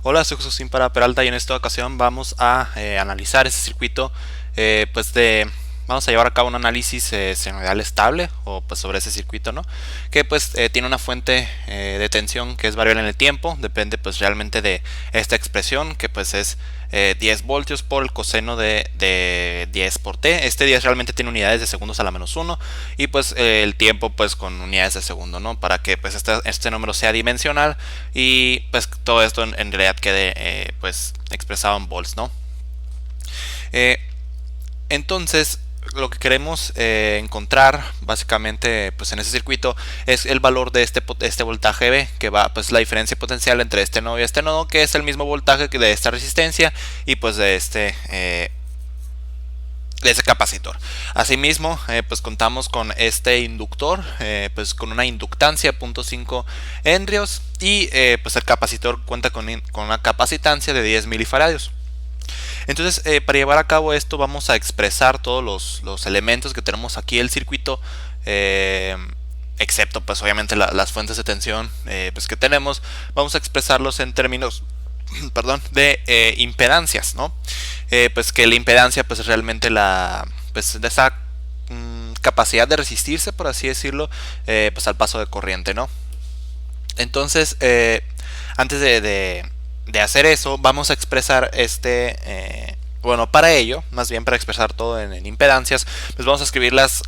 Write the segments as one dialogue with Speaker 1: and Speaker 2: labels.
Speaker 1: Hola, soy Jesús para Peralta y en esta ocasión vamos a analizar ese circuito. Vamos a llevar a cabo un análisis senoidal estable o pues sobre ese circuito, ¿no? Que pues tiene una fuente de tensión que es variable en el tiempo, depende pues realmente de esta expresión que pues es 10 voltios por el coseno de 10 por t. Este 10 realmente tiene unidades de segundos a la menos 1 y pues el tiempo pues con unidades de segundo, ¿no? Para que pues este número sea dimensional y pues todo esto en realidad quede pues expresado en volts, ¿no? Eh, entonces lo que queremos encontrar básicamente pues en ese circuito es el valor de este voltaje V, que va pues la diferencia potencial entre este nodo y este nodo, que es el mismo voltaje que de esta resistencia y pues de ese capacitor. Asimismo, pues contamos con este inductor, pues con una inductancia 0.5 henrios y pues el capacitor cuenta con una capacitancia de 10 milifaradios. Entonces, para llevar a cabo esto vamos a expresar todos los elementos que tenemos aquí del circuito, excepto pues obviamente las fuentes de tensión pues que tenemos. Vamos a expresarlos en términos perdón, de impedancias, ¿no? Pues que la impedancia pues es realmente pues de esa capacidad de resistirse, por así decirlo, pues al paso de corriente, ¿no? Entonces, antes de hacer eso, vamos a expresar bueno, para ello, más bien para expresar todo en impedancias, pues vamos a escribir las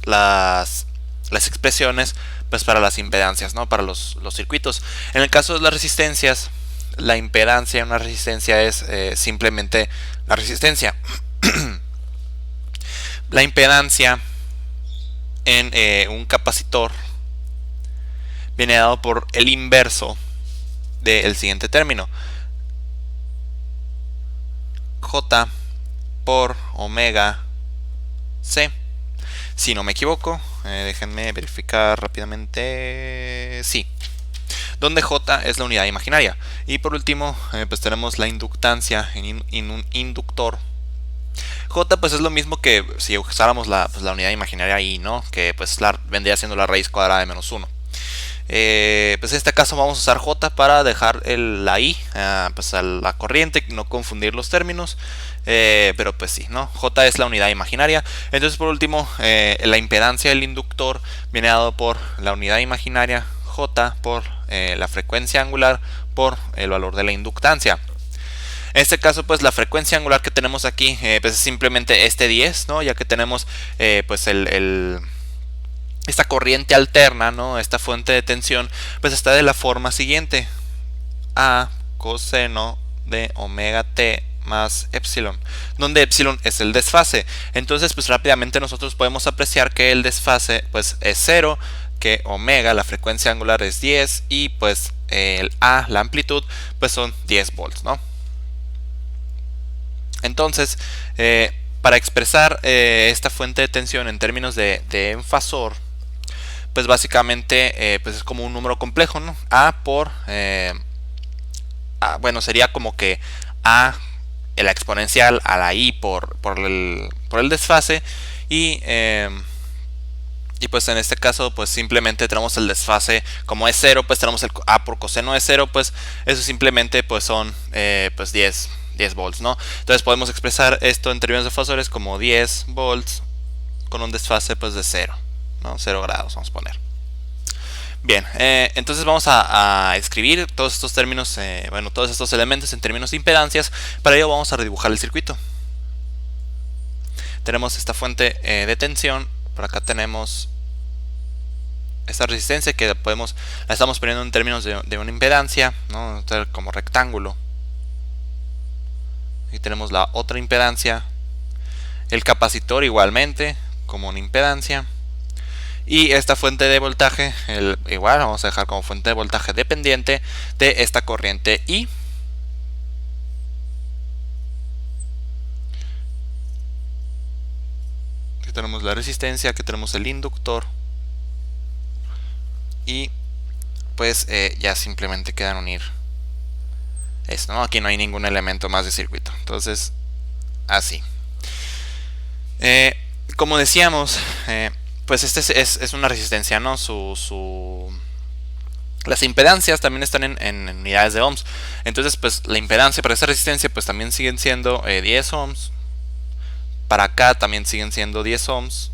Speaker 1: expresiones pues para las impedancias, ¿no? Para los circuitos. En el caso de las resistencias, la impedancia en una resistencia es simplemente la resistencia. La impedancia en un capacitor viene dado por el inverso del siguiente término: J por omega C. Si no me equivoco, déjenme verificar rápidamente. Sí, donde J es la unidad imaginaria. Y por último, pues tenemos la inductancia en un inductor. J pues es lo mismo que si usáramos pues la unidad imaginaria I, ¿no? Que pues vendría siendo la raíz cuadrada de menos 1. Pues en este caso vamos a usar J para dejar la I pues a la corriente, no confundir los términos. Pero pues sí, ¿no? J es la unidad imaginaria. Entonces por último, la impedancia del inductor viene dado por la unidad imaginaria J por la frecuencia angular por el valor de la inductancia. En este caso, pues la frecuencia angular que tenemos aquí pues es simplemente este 10, ¿no? Ya que tenemos pues esta corriente alterna, ¿no? Esta fuente de tensión, pues está de la forma siguiente: A coseno de omega t más epsilon, donde epsilon es el desfase. Entonces, pues rápidamente nosotros podemos apreciar que el desfase pues es 0, que omega, la frecuencia angular, es 10 y pues el A, la amplitud, pues son 10 volts, ¿no? Entonces, para expresar esta fuente de tensión en términos de enfasor, pues básicamente pues es como un número complejo, ¿no? A por bueno, sería como que A la exponencial a la I por el desfase y pues en este caso pues simplemente tenemos el desfase como es 0, pues tenemos el A por coseno de 0, pues eso simplemente pues son pues 10 volts, ¿no? Entonces podemos expresar esto en términos de fasores como 10 volts con un desfase pues de 0, ¿no? 0 grados vamos a poner. Bien, entonces vamos a escribir todos estos términos, bueno, todos estos elementos en términos de impedancias. Para ello vamos a redibujar el circuito. Tenemos esta fuente de tensión, por acá tenemos esta resistencia que la estamos poniendo en términos de una impedancia, ¿no? Como rectángulo. Aquí tenemos la otra impedancia, el capacitor igualmente como una impedancia. Y esta fuente de voltaje, igual vamos a dejar como fuente de voltaje dependiente de esta corriente I. Aquí tenemos la resistencia, aquí tenemos el inductor. Y pues ya simplemente quedan unir esto, ¿no? Aquí no hay ningún elemento más de circuito. Entonces, así. Como decíamos, pues este es una resistencia, ¿no? Las impedancias también están en unidades de ohms. Entonces, pues la impedancia para esta resistencia pues también siguen siendo 10 ohms. Para acá también siguen siendo 10 ohms.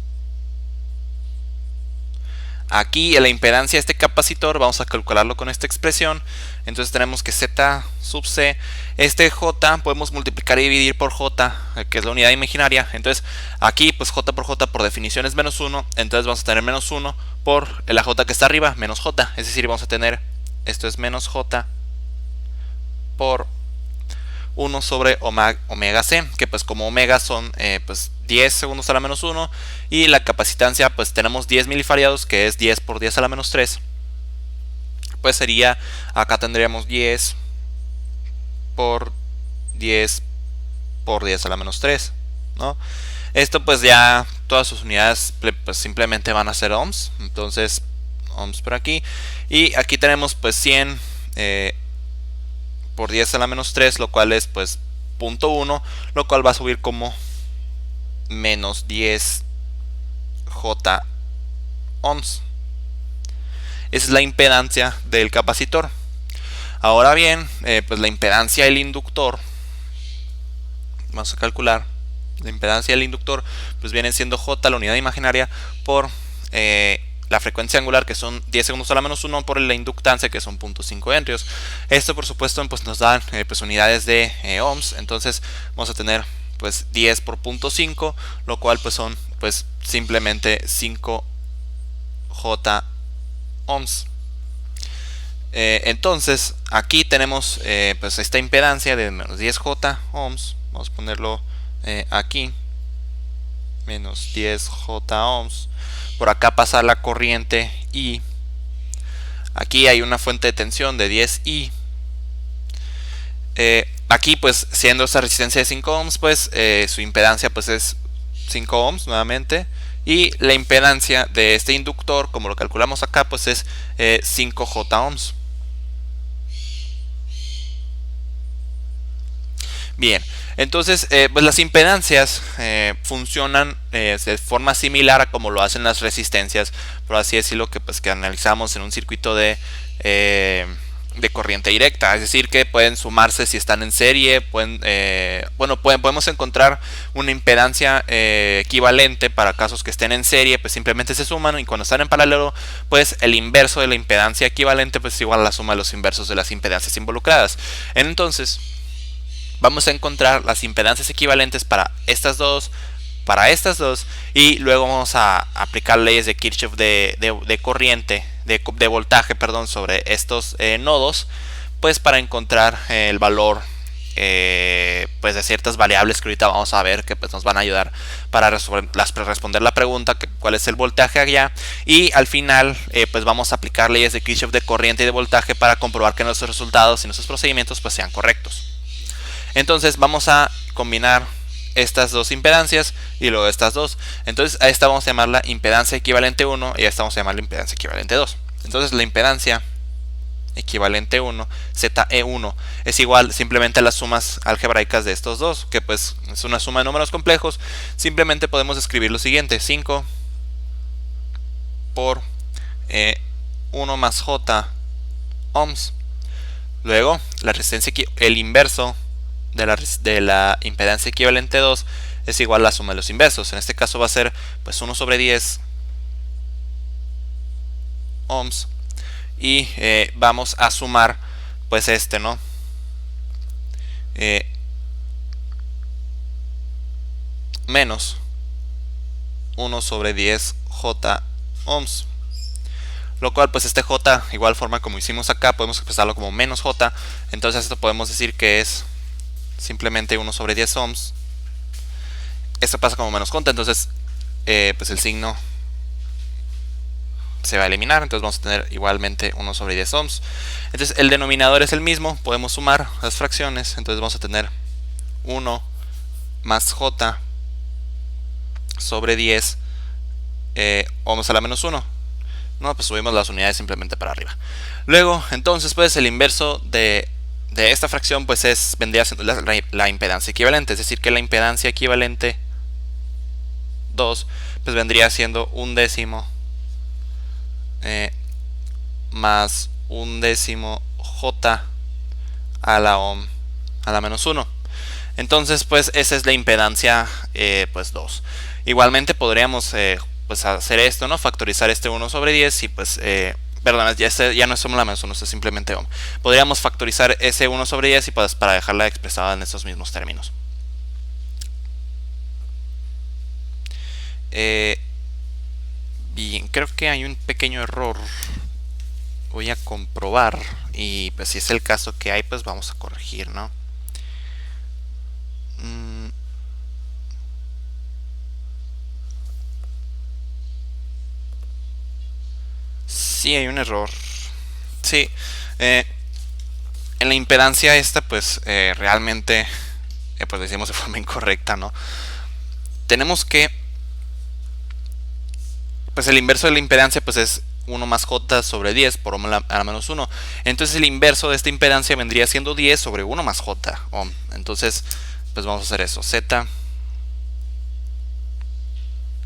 Speaker 1: Aquí la impedancia de este capacitor vamos a calcularlo con esta expresión. Entonces tenemos que Z sub C, este J podemos multiplicar y dividir por J, que es la unidad imaginaria. Entonces aquí pues J por definición es menos 1. Entonces vamos a tener menos 1 por la J que está arriba, menos J. Es decir, vamos a tener, esto es menos J por 1 sobre omega C, que pues como omega son pues 10 segundos a la menos 1, y la capacitancia pues tenemos 10 milifarados, que es 10 por 10 a la menos 3, pues sería, acá tendríamos 10 por 10 por 10 a la menos 3, ¿no? Esto pues ya todas sus unidades pues simplemente van a ser ohms, entonces ohms por aquí, y aquí tenemos pues 100 por 10 a la menos 3, lo cual es pues 0.1, lo cual va a subir como menos 10 J ohms. Esa es la impedancia del capacitor. Ahora bien, pues la impedancia del inductor, vamos a calcular, la impedancia del inductor pues viene siendo J, la unidad imaginaria, por la frecuencia angular, que son 10 segundos a la menos 1, por la inductancia, que son 0.5 henrios. Esto por supuesto pues nos dan pues unidades de ohms. Entonces vamos a tener pues 10 por 0.5, lo cual pues son pues simplemente 5 J ohms. Entonces aquí tenemos pues esta impedancia de menos 10 J ohms. Vamos a ponerlo aquí, menos 10 J ohms. Por acá pasa la corriente I. Aquí hay una fuente de tensión de 10I. Aquí pues siendo esta resistencia de 5 ohms, pues su impedancia pues es 5 ohms nuevamente. Y la impedancia de este inductor, como lo calculamos acá, pues es 5 J ohms. Bien, entonces pues las impedancias funcionan de forma similar a como lo hacen las resistencias, por así decirlo, que pues que analizamos en un circuito de corriente directa. Es decir, que pueden sumarse si están en serie, podemos encontrar una impedancia equivalente para casos que estén en serie, pues simplemente se suman, y cuando están en paralelo, pues el inverso de la impedancia equivalente pues es igual a la suma de los inversos de las impedancias involucradas. Entonces vamos a encontrar las impedancias equivalentes para estas dos, y luego vamos a aplicar leyes de Kirchhoff de corriente, de voltaje, perdón, sobre estos nodos, pues para encontrar el valor pues de ciertas variables que ahorita vamos a ver, que pues nos van a ayudar para responder la pregunta, que cuál es el voltaje allá, y al final pues vamos a aplicar leyes de Kirchhoff de corriente y de voltaje para comprobar que nuestros resultados y nuestros procedimientos pues sean correctos. Entonces vamos a combinar estas dos impedancias y luego estas dos. Entonces a esta vamos a llamarla impedancia equivalente 1 y a esta vamos a llamarla impedancia equivalente 2. Entonces la impedancia equivalente 1, ZE1, es igual simplemente a las sumas algebraicas de estos dos, que pues es una suma de números complejos. Simplemente podemos escribir lo siguiente: 5 por 1 más J ohms. Luego la resistencia, el inverso de la impedancia equivalente 2 es igual a la suma de los inversos. En este caso va a ser pues 1 sobre 10 ohms, y vamos a sumar pues este, ¿no? Menos 1 sobre 10 J ohms, lo cual pues este J, igual forma como hicimos acá, podemos expresarlo como menos J. Entonces esto podemos decir que es simplemente 1 sobre 10 ohms. Esto pasa como menos J, entonces pues el signo se va a eliminar. Entonces vamos a tener igualmente 1 sobre 10 ohms. Entonces el denominador es el mismo, podemos sumar las fracciones. Entonces vamos a tener 1 más J sobre 10 ohms a la menos 1. No, pues subimos las unidades simplemente para arriba. Luego, entonces, pues el inverso de esta fracción pues vendría siendo la impedancia equivalente. Es decir, que la impedancia equivalente 2 pues vendría siendo 1/10 más un décimo J a la ohm a la menos 1. Entonces, pues esa es la impedancia pues 2. Igualmente podríamos pues hacer esto, ¿no? Factorizar este 1 sobre 10 y pues perdón, ya no es la menos 1, es simplemente ohm. Podríamos factorizar ese 1 sobre 10 y pues para dejarla expresada en estos mismos términos. Bien, creo que hay un pequeño error. Voy a comprobar y pues si es el caso que hay, pues vamos a corregir, ¿no? Sí, hay un error. Sí, en la impedancia esta, pues realmente, pues decimos de forma incorrecta, ¿no? Tenemos que, pues el inverso de la impedancia, pues es 1 más j sobre 10 por ohm a la menos 1. Entonces el inverso de esta impedancia vendría siendo 10 sobre 1 más j ohm. Entonces, pues vamos a hacer eso. Z,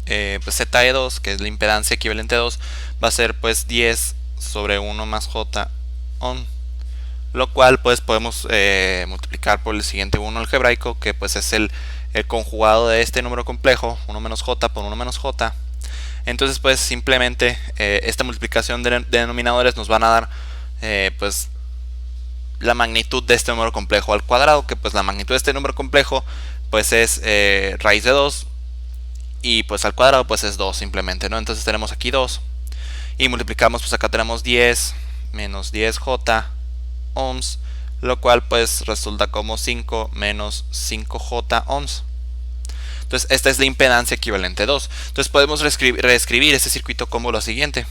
Speaker 1: pues ZE2, que es la impedancia equivalente a 2, va a ser pues 10 sobre 1 más j ohm. Lo cual pues podemos multiplicar por el siguiente 1 algebraico, que pues es el conjugado de este número complejo, 1 menos j por 1 menos j. Entonces pues simplemente esta multiplicación de denominadores nos van a dar pues la magnitud de este número complejo al cuadrado, que pues la magnitud de este número complejo pues es raíz de 2 y pues al cuadrado pues es 2 simplemente, ¿no? Entonces tenemos aquí 2 y multiplicamos, pues acá tenemos 10 menos 10j ohms, lo cual pues resulta como 5 menos 5j ohms. Entonces esta es la impedancia equivalente a 2. Entonces podemos reescribir este circuito como lo siguiente.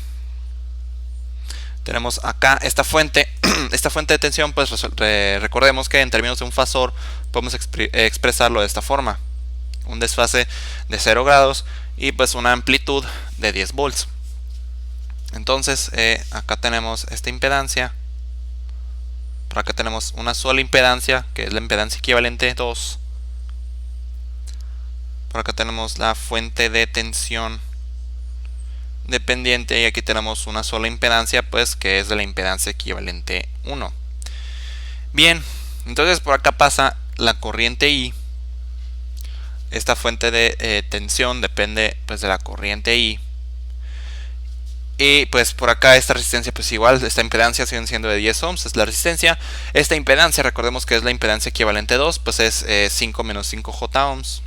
Speaker 1: Tenemos acá esta fuente de tensión, pues recordemos que en términos de un fasor podemos expresarlo de esta forma. Un desfase de 0 grados y pues una amplitud de 10 volts. Entonces acá tenemos esta impedancia. Por acá tenemos una sola impedancia, que es la impedancia equivalente 2. Por acá tenemos la fuente de tensión dependiente y aquí tenemos una sola impedancia, pues que es de la impedancia equivalente 1. Bien, entonces por acá pasa la corriente I. Esta fuente de tensión depende pues de la corriente I. Y pues por acá esta resistencia, pues igual, esta impedancia sigue siendo de 10 ohms, es la resistencia. Esta impedancia, recordemos que es la impedancia equivalente 2, pues es 5 menos 5j ohms.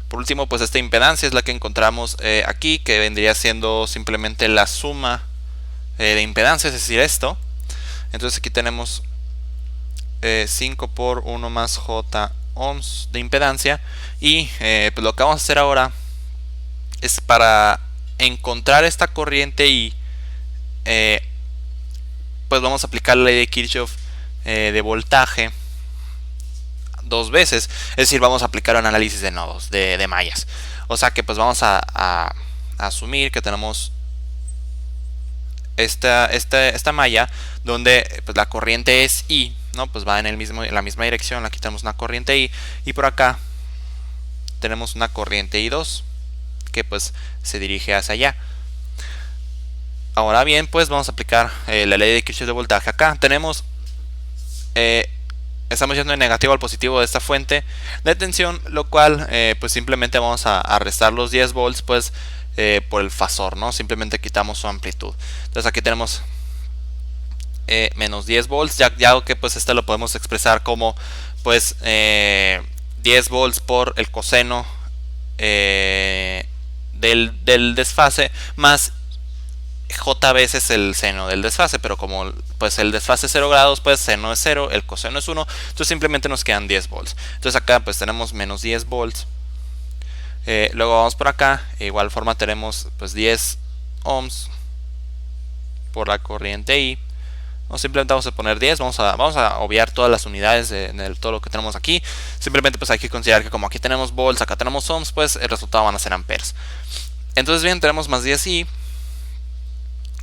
Speaker 1: Por último, pues esta impedancia es la que encontramos aquí, que vendría siendo simplemente la suma de impedancias, es decir, esto. Entonces aquí tenemos 5 por 1 más j ohms de impedancia. Y pues lo que vamos a hacer ahora es para encontrar esta corriente I, pues vamos a aplicar la ley de Kirchhoff de voltaje dos veces, es decir, vamos a aplicar un análisis de nodos, de mallas. O sea que pues vamos a asumir que tenemos esta malla donde pues la corriente es I, ¿no? Pues va en la misma dirección. Aquí tenemos una corriente I y por acá tenemos una corriente I2 que pues se dirige hacia allá. Ahora bien, pues vamos a aplicar la ley de Kirchhoff de voltaje. Acá tenemos estamos yendo de negativo al positivo de esta fuente de tensión, lo cual pues simplemente vamos a restar los 10 volts pues por el fasor, ¿no? Simplemente quitamos su amplitud. Entonces aquí tenemos menos 10 volts, ya que pues este lo podemos expresar como pues 10 volts por el coseno del desfase más j veces el seno del desfase, pero como pues el desfase es 0 grados, pues seno es 0, el coseno es 1, entonces simplemente nos quedan 10 volts. Entonces acá pues tenemos menos 10 volts. Luego vamos por acá, de igual forma tenemos pues 10 ohms por la corriente I. No, simplemente vamos a poner 10, vamos a obviar todas las unidades de todo lo que tenemos aquí. Simplemente pues hay que considerar que como aquí tenemos volts, acá tenemos ohms, pues el resultado van a ser amperes. Entonces bien, tenemos más 10i.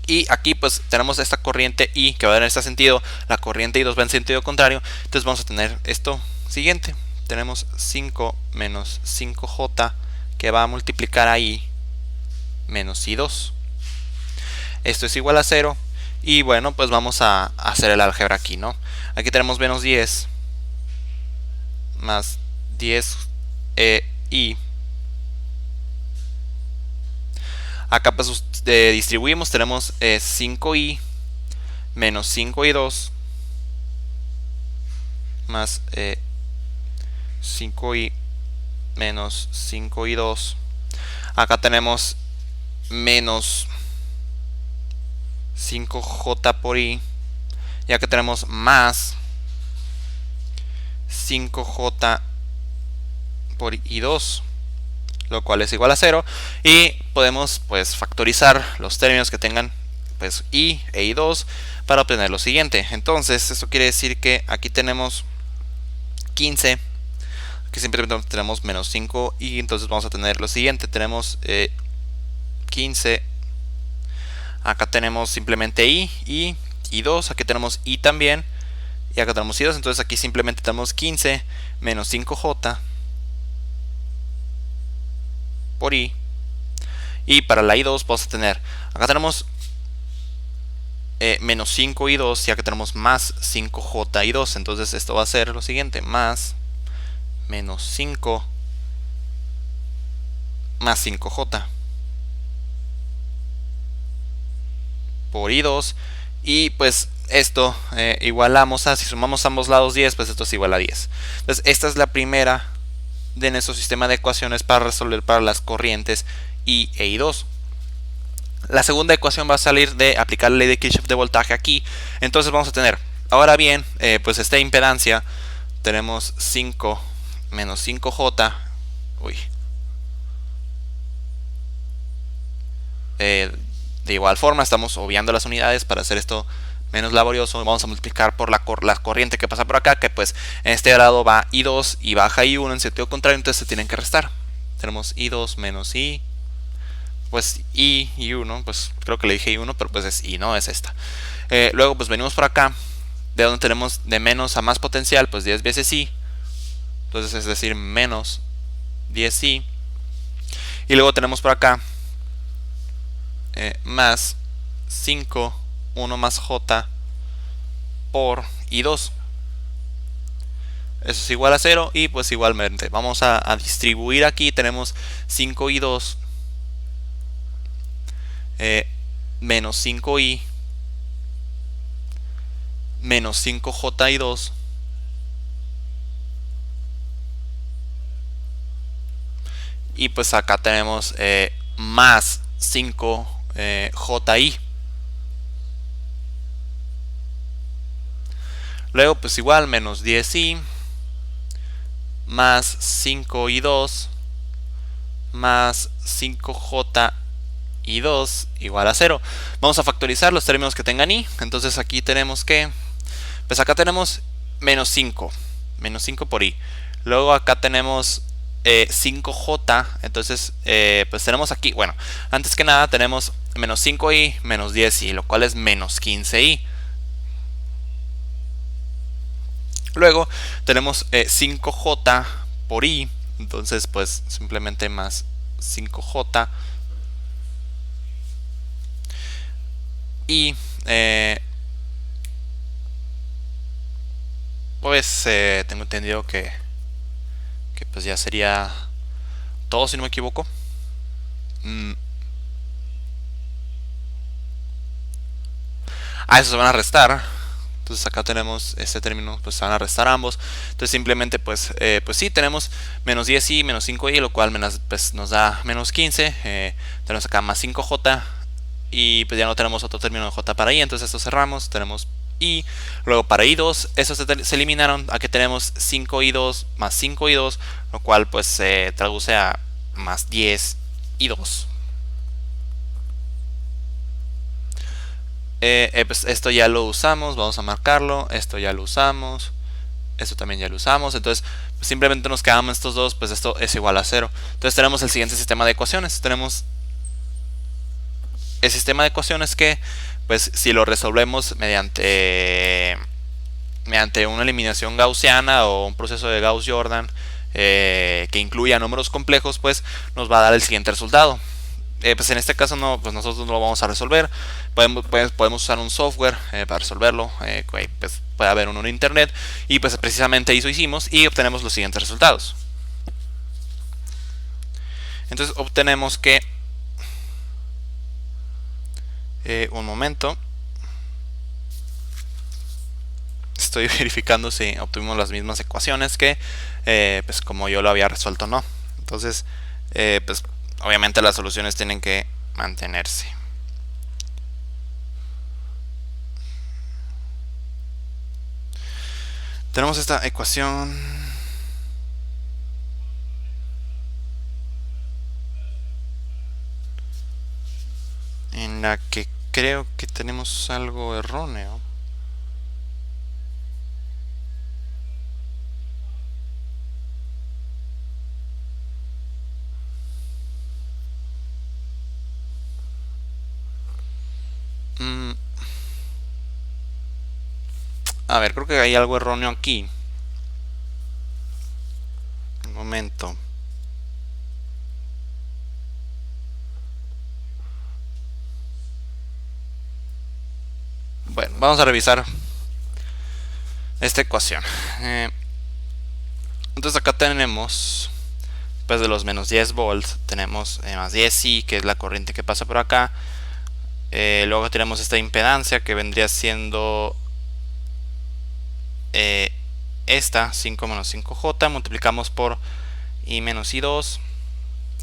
Speaker 1: Y aquí pues tenemos esta corriente I que va en este sentido, la corriente I2 va en sentido contrario. Entonces vamos a tener esto siguiente. Tenemos 5 menos 5j que va a multiplicar a I menos I2. Esto es igual a 0. Y bueno, pues vamos a hacer el álgebra aquí, ¿no? Aquí tenemos menos 10 más 10 y acá pues distribuimos, tenemos 5i menos 5i2 más 5i menos 5i2. Acá tenemos menos 5j por i. Y acá tenemos más 5j por i2, lo cual es igual a 0. Y podemos pues factorizar los términos que tengan pues i e i2 para obtener lo siguiente. Entonces esto quiere decir que aquí tenemos 15, aquí simplemente tenemos menos 5 y entonces vamos a tener lo siguiente. Tenemos 15, acá tenemos simplemente i y i2, aquí tenemos i también y acá tenemos i2, entonces aquí simplemente tenemos 15 menos 5j por i. Y para la i2 vamos a tener, acá tenemos menos 5 i2 y acá tenemos más 5j i2. Entonces esto va a ser lo siguiente, más menos 5 más 5j por i2. Y pues esto igualamos a, si sumamos ambos lados 10, pues esto es igual a 10. Entonces esta es la primera de nuestro sistema de ecuaciones para resolver para las corrientes I e I2. La segunda ecuación va a salir de aplicar la ley de Kirchhoff de voltaje aquí. Entonces vamos a tener, ahora bien, pues esta impedancia, tenemos 5 menos 5j, de igual forma estamos obviando las unidades para hacer esto menos laborioso. Vamos a multiplicar por la corriente que pasa por acá, que pues en este grado va I2 y baja I1 en sentido contrario, entonces se tienen que restar. Tenemos I2 menos I, pues I y 1, pues creo que le dije I1, pero pues es I, no es esta. Luego pues venimos por acá, de donde tenemos de menos a más potencial, pues 10 veces I, entonces es decir, menos 10I. Y luego tenemos por acá más 5, 1 más J por I2. Eso es igual a 0 y pues igualmente vamos a distribuir aquí. Tenemos 5I2 menos 5I menos 5JI2 y pues acá tenemos más 5JI. Luego pues igual menos 10I más 5I2 más 5JI2 igual a 0. Vamos a factorizar los términos que tengan I. Entonces aquí tenemos que, pues acá tenemos menos 5 por I. Luego acá tenemos 5J. Entonces pues tenemos aquí, bueno, antes que nada tenemos menos 5I menos 10I, lo cual es menos 15I. Luego tenemos 5J por I, entonces pues simplemente más 5J. Y pues tengo entendido que pues ya sería todo, si no me equivoco. Eso se van a restar. Entonces acá tenemos este término, pues se van a restar ambos. Entonces simplemente pues sí, tenemos menos 10i menos 5i, lo cual pues, nos da menos 15. Tenemos acá más 5j y pues ya no tenemos otro término de j para i, entonces esto cerramos. Tenemos i, luego para i2, esos se eliminaron. Aquí tenemos 5i2 más 5i2, lo cual pues se traduce a más 10i2. Pues esto ya lo usamos, vamos a marcarlo. Esto ya lo usamos, esto también ya lo usamos. Entonces pues simplemente nos quedamos estos dos, pues esto es igual a 0. Entonces tenemos el siguiente sistema de ecuaciones. Tenemos el sistema de ecuaciones que pues si lo resolvemos mediante una eliminación gaussiana o un proceso de Gauss-Jordan que incluya números complejos, pues nos va a dar el siguiente resultado. pues en este caso no, pues nosotros no lo vamos a resolver. Podemos usar un software para resolverlo. Pues puede haber uno en internet. Y pues precisamente eso hicimos y obtenemos los siguientes resultados. Entonces obtenemos que... un momento. Estoy verificando si obtuvimos las mismas ecuaciones que pues como yo lo había resuelto, no. Entonces pues obviamente las soluciones tienen que mantenerse. Tenemos esta ecuación en la que creo que tenemos algo erróneo. A ver, creo que hay algo erróneo aquí. Un momento. Bueno, vamos a revisar esta ecuación. Entonces acá tenemos, pues de los menos 10 volts, tenemos más 10 I, que es la corriente que pasa por acá. Luego tenemos esta impedancia que vendría siendo esta 5 menos 5J, multiplicamos por I menos I2,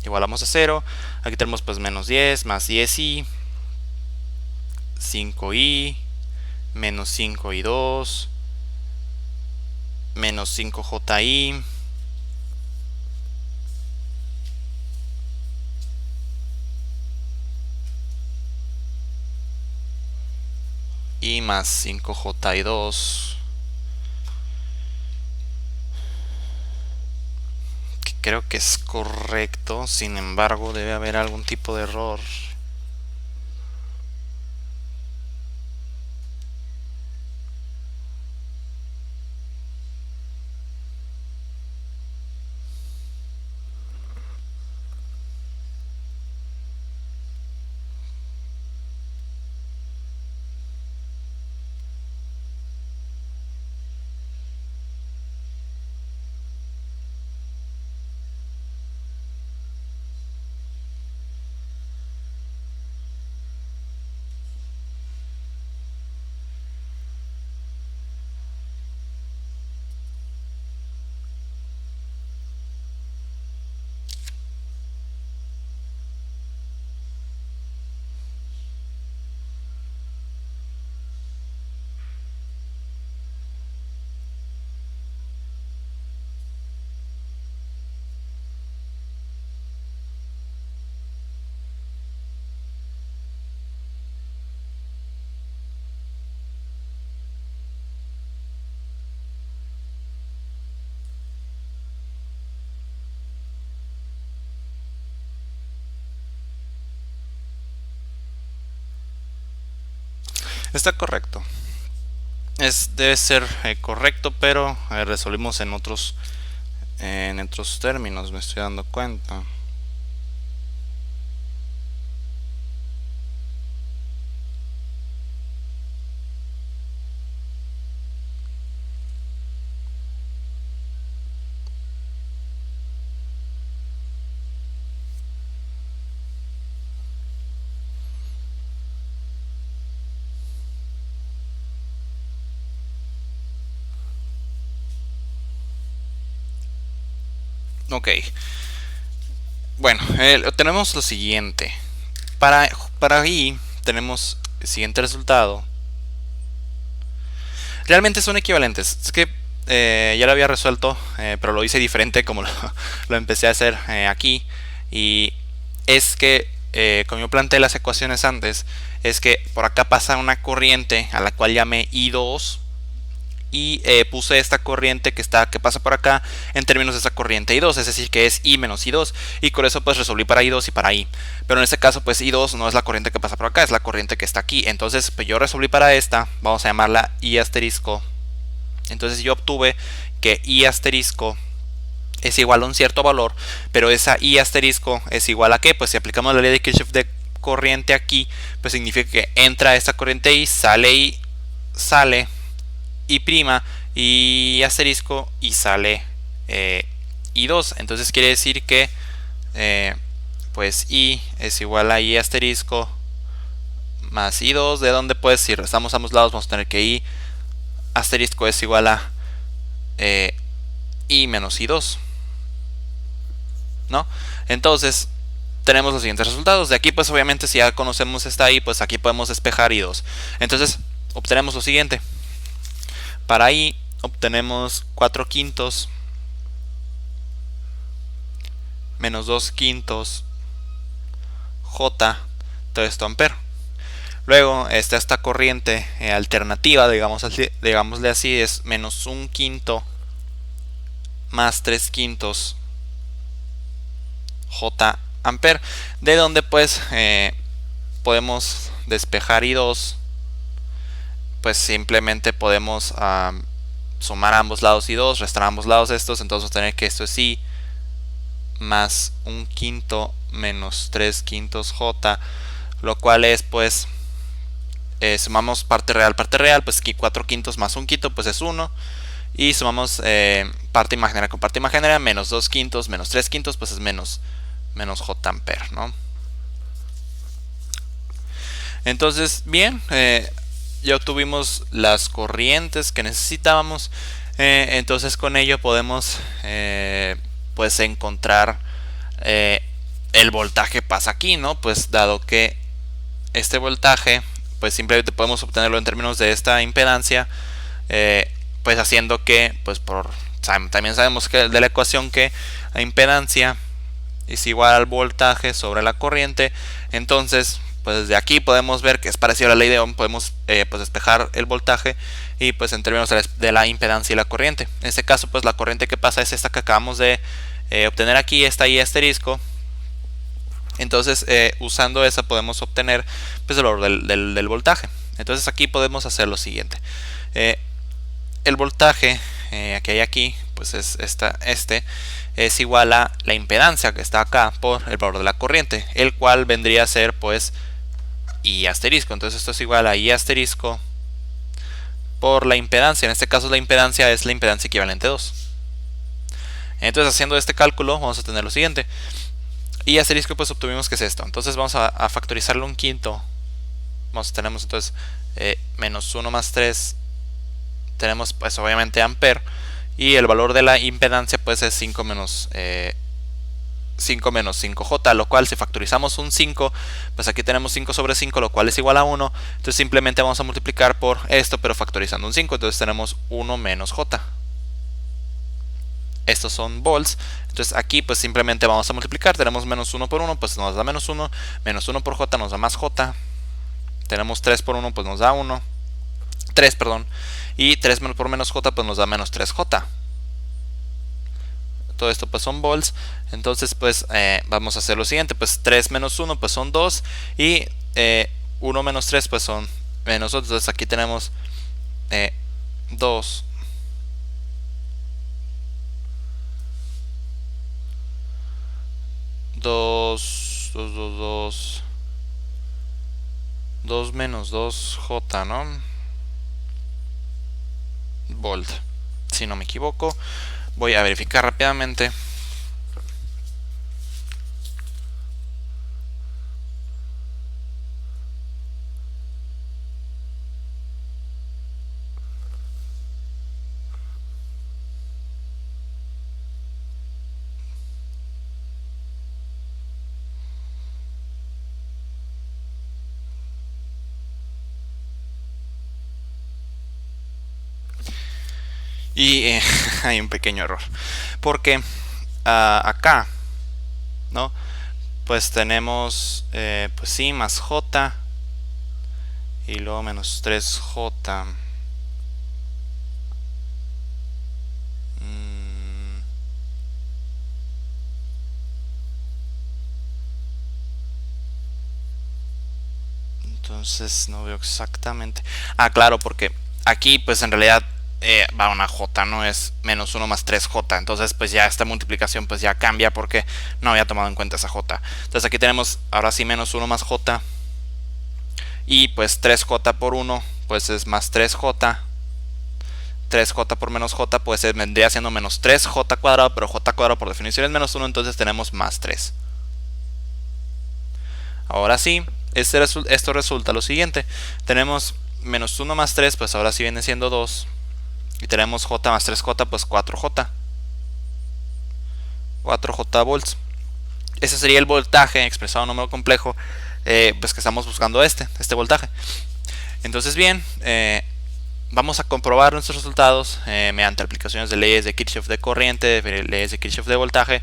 Speaker 1: igualamos a 0. Aquí tenemos pues menos 10 más 10I, 5I, menos 5I2, menos 5JI, y más 5JI2, que creo que es correcto. Sin embargo, debe haber algún tipo de error. Está correcto. Debe ser correcto, pero resolvimos en otros términos, me estoy dando cuenta. Ok. Bueno, tenemos lo siguiente. Para I tenemos el siguiente resultado. Realmente son equivalentes. Es que ya lo había resuelto, pero lo hice diferente como lo empecé a hacer aquí. Y es que, como yo planteé las ecuaciones antes, es que por acá pasa una corriente a la cual llamé I2. Y puse esta corriente que pasa por acá en términos de esa corriente I2, es decir que es I menos I2, y con eso pues resolví para I2 y para I. Pero en este caso pues I2 no es la corriente que pasa por acá, es la corriente que está aquí. Entonces pues yo resolví para esta, vamos a llamarla I asterisco. Entonces yo obtuve que I asterisco es igual a un cierto valor, pero esa I asterisco es igual a ¿qué? Pues si aplicamos la ley de Kirchhoff de corriente aquí, pues significa que entra esta corriente I, sale I prima, y asterisco, y sale I2. Entonces quiere decir que pues I es igual a I asterisco más I2, de donde pues si restamos ambos lados vamos a tener que I asterisco es igual a I menos I2, ¿no? Entonces tenemos los siguientes resultados. De aquí pues obviamente si ya conocemos esta I, pues aquí podemos despejar I2. Entonces obtenemos lo siguiente. Para I obtenemos 4 quintos menos 2 quintos J, todo esto ampere. Luego está esta corriente alternativa, digámosle así, es menos 1 quinto más 3 quintos J ampere, de donde pues podemos despejar I2, pues simplemente podemos sumar a ambos lados I2, restar a ambos lados estos, entonces vamos a tener que esto es I más 1 quinto menos 3 quintos J, lo cual es pues sumamos parte real, pues aquí 4 quintos más 1 quinto pues es 1, y sumamos parte imaginaria con parte imaginaria, menos 2 quintos menos 3 quintos pues es menos J ampere, ¿no? Entonces bien, ya obtuvimos las corrientes que necesitábamos. Entonces con ello podemos pues encontrar el voltaje pasa aquí, ¿no? Pues dado que este voltaje pues simplemente podemos obtenerlo en términos de esta impedancia, pues haciendo que pues también sabemos que de la ecuación que la impedancia es igual al voltaje sobre la corriente. Entonces pues desde aquí podemos ver que es parecido a la ley de Ohm, podemos pues despejar el voltaje y pues en términos de la impedancia y la corriente. En este caso pues la corriente que pasa es esta que acabamos de obtener aquí, esta I asterisco. Entonces usando esa podemos obtener pues el valor del voltaje. Entonces aquí podemos hacer lo siguiente. El voltaje que hay aquí pues es es igual a la impedancia que está acá por el valor de la corriente, el cual vendría a ser pues I asterisco. Entonces esto es igual a I asterisco por la impedancia. En este caso la impedancia es la impedancia equivalente 2. Entonces haciendo este cálculo vamos a tener lo siguiente. Y asterisco pues obtuvimos que es esto. Entonces vamos a factorizarlo un quinto. Tenemos entonces menos 1 más 3. Tenemos pues obviamente ampere. Y el valor de la impedancia pues es 5 menos 5J, lo cual si factorizamos un 5, pues aquí tenemos 5 sobre 5, lo cual es igual a 1. Entonces simplemente vamos a multiplicar por esto, pero factorizando un 5. Entonces tenemos 1 menos J. Estos son volts. Entonces aquí pues simplemente vamos a multiplicar. Tenemos menos 1 por 1, pues nos da menos 1. Menos 1 por J nos da más J. Tenemos 3 por 1, pues nos da 1. 3, perdón. Y 3 por menos J, pues nos da menos 3J. Todo esto pues son volts. Entonces pues vamos a hacer lo siguiente. Pues 3 menos 1 pues son 2. Y 1 menos 3 pues son menos 2. Entonces aquí tenemos 2 menos 2J, ¿no? Volt, si no me equivoco. Voy a verificar rápidamente. Y hay un pequeño error. Porque acá, ¿no? Pues tenemos, pues sí, más J. Y luego menos 3J. Entonces no veo exactamente. Ah, claro, porque aquí pues en realidad va a una J, no es menos 1 más 3J. Entonces pues ya esta multiplicación pues ya cambia porque no había tomado en cuenta esa J. Entonces aquí tenemos ahora sí menos 1 más J. Y pues 3J por 1 pues es más 3J. 3J por menos J pues vendría siendo menos 3J cuadrado, pero J cuadrado por definición es menos 1, entonces tenemos más 3. Ahora sí, esto resulta lo siguiente. Tenemos menos 1 más 3, pues ahora sí viene siendo 2. Y tenemos J más 3J, pues 4J. 4J volts. Ese sería el voltaje expresado en número complejo, pues que estamos buscando este voltaje. Entonces bien, vamos a comprobar nuestros resultados mediante aplicaciones de leyes de Kirchhoff de corriente, de leyes de Kirchhoff de voltaje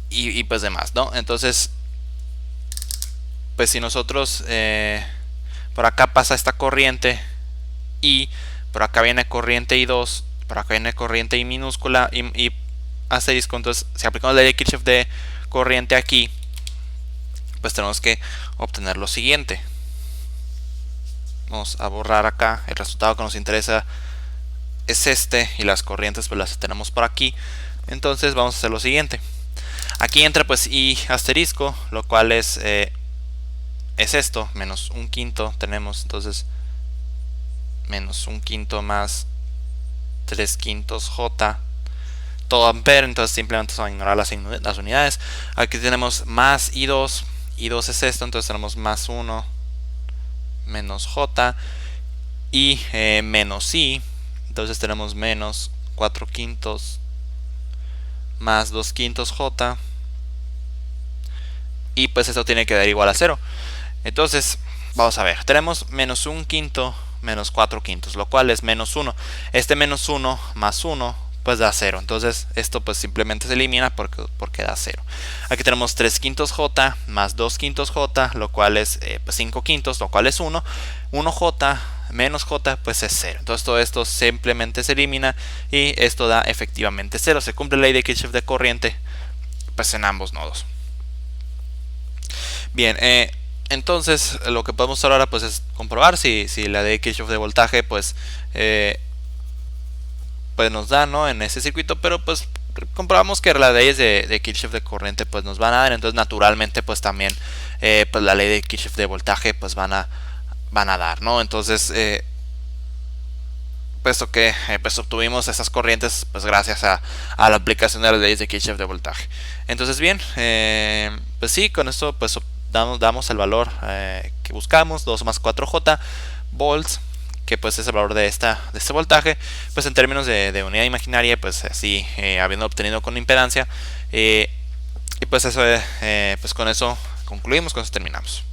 Speaker 1: y pues demás, ¿no? Entonces, pues si nosotros por acá pasa esta corriente y por acá viene corriente I2, por acá viene corriente I minúscula y asterisco, entonces si aplicamos la ley de Kirchhoff de corriente aquí, pues tenemos que obtener lo siguiente. Vamos a borrar acá, el resultado que nos interesa es este y las corrientes pues las tenemos por aquí. Entonces vamos a hacer lo siguiente. Aquí entra pues I asterisco, lo cual es esto, menos un quinto tenemos, entonces menos un quinto más 3 quintos J, todo ampere, entonces simplemente se van a ignorar las unidades. Aquí tenemos más I2, I2 es esto, entonces tenemos más 1 menos J y menos I, entonces tenemos menos 4 quintos más 2 quintos J y pues esto tiene que dar igual a 0. Entonces vamos a ver, tenemos menos 1 quinto menos 4 quintos, lo cual es menos 1. Este menos 1 más 1 pues da 0. Entonces esto pues simplemente se elimina porque da 0. Aquí tenemos 3 quintos J más 2 quintos J, lo cual es pues 5 quintos, lo cual es 1. 1J menos J pues es 0. Entonces todo esto simplemente se elimina y esto da efectivamente 0. Se cumple la ley de Kirchhoff de corriente pues en ambos nodos. Bien, entonces lo que podemos hacer ahora pues es comprobar si la ley de Kirchhoff de voltaje pues nos da, ¿no?, en ese circuito, pero pues comprobamos que las leyes de Kirchhoff de corriente pues nos van a dar, entonces naturalmente pues también pues la ley de Kirchhoff de voltaje pues van a dar, ¿no? Entonces puesto que pues obtuvimos esas corrientes pues gracias a la aplicación de las leyes de Kirchhoff de voltaje. Entonces bien, pues sí, con esto pues damos el valor que buscamos, 2 más 4J volts, que pues es el valor de este voltaje, pues en términos de unidad imaginaria, pues así habiendo obtenido con impedancia, y pues eso, pues con eso concluimos, con eso terminamos.